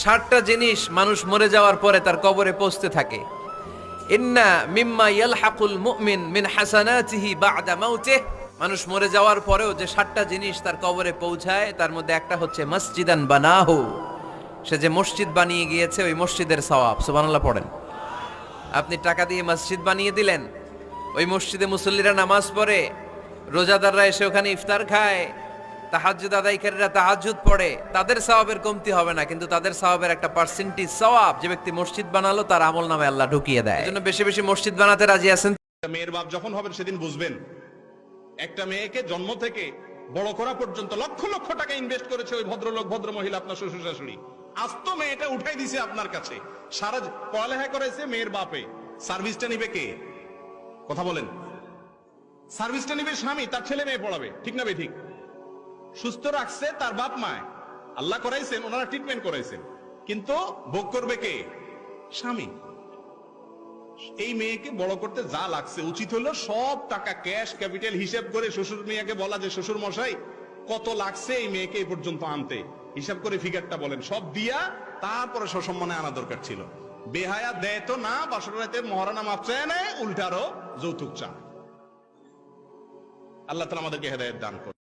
60টা জিনিস মানুষ মরে যাওয়ার পরে তার কবরে পৌঁছতে থাকে। ইন্না মিম্মা ইয়ালহাকুল মুমিন মিন হাসানাতিহি বা'দা মাউতিহি, মানুষ মরে যাওয়ার পরেও যে 60টা জিনিস তার কবরে পৌঁছায় তার মধ্যে একটা হচ্ছে মসজিদান বানাহু, সে যে মসজিদ বানিয়ে গিয়েছে ওই মসজিদের সওয়াব। সুবহানাল্লাহ পড়েন। আপনি টাকা দিয়ে মসজিদ বানিয়ে দিলেন, ওই মসজিদে মুসল্লিরা নামাজ পড়ে, রোজাদাররা এসে ওখানে ইফতার খায়, তাহাজ্জুদ আদায়কারীরা তাহাজ্জুদ পড়ে, তাদের সওয়াবের কমতি হবে না, কিন্তু তাদের সওয়াবের একটা পার্সেন্টেজ সওয়াব যে ব্যক্তি মসজিদ বানালো তার আমল নামে আল্লাহ ঢুকিয়ে দেয়। এজন্য বেশি বেশি মসজিদ বানাতে রাজি আছেন? মেয়ের বাপ যখন হবেন সেদিন বুঝবেন, একটা মেয়েকে জন্ম থেকে বড় করা পর্যন্ত লক্ষ লক্ষ টাকা ইনভেস্ট করেছে ওই ভদ্রলোক ভদ্র মহিলা, আপনার শ্বশুর শাশুড়ি। আস্ত মেয়েটা উঠাই দিছে আপনার কাছে, সারা পড়ালেখা করেছে মেয়ের বাপে, সার্ভিসটা নিবে কে? কথা বলেন। সার্ভিসটা নিবে স্বামী, তার ছেলে মেয়ে পড়াবে, ঠিক না বেঠিক? সুস্থ রাখছে তার বাপ মায়, আল্লাহ করাইছেন, ওনারা ট্রিটমেন্ট করাইছেন, কিন্তু ভোগ করবে কে? স্বামী। এই মেয়েকে বড় করতে যা লাগছে, উচিত হলো সব টাকা ক্যাশ ক্যাপিটাল হিসাব করে শ্বশুর মেয়েকে বলা যে শ্বশুর মশাই কত লাগছে এই মেয়েকে এই পর্যন্ত আনতে, হিসাব করে ফিগারটা বলেন, সব দিয়া তারপরে সসম্মানে আনা দরকার ছিল। বেহায়া দেয় তো না, বাসর রাতে মহারানা মাপ চায় নেয়, উল্টারও যৌতুক চায়। আল্লাহ তাআলা আমাদেরকে হেদায়েত দান করুন।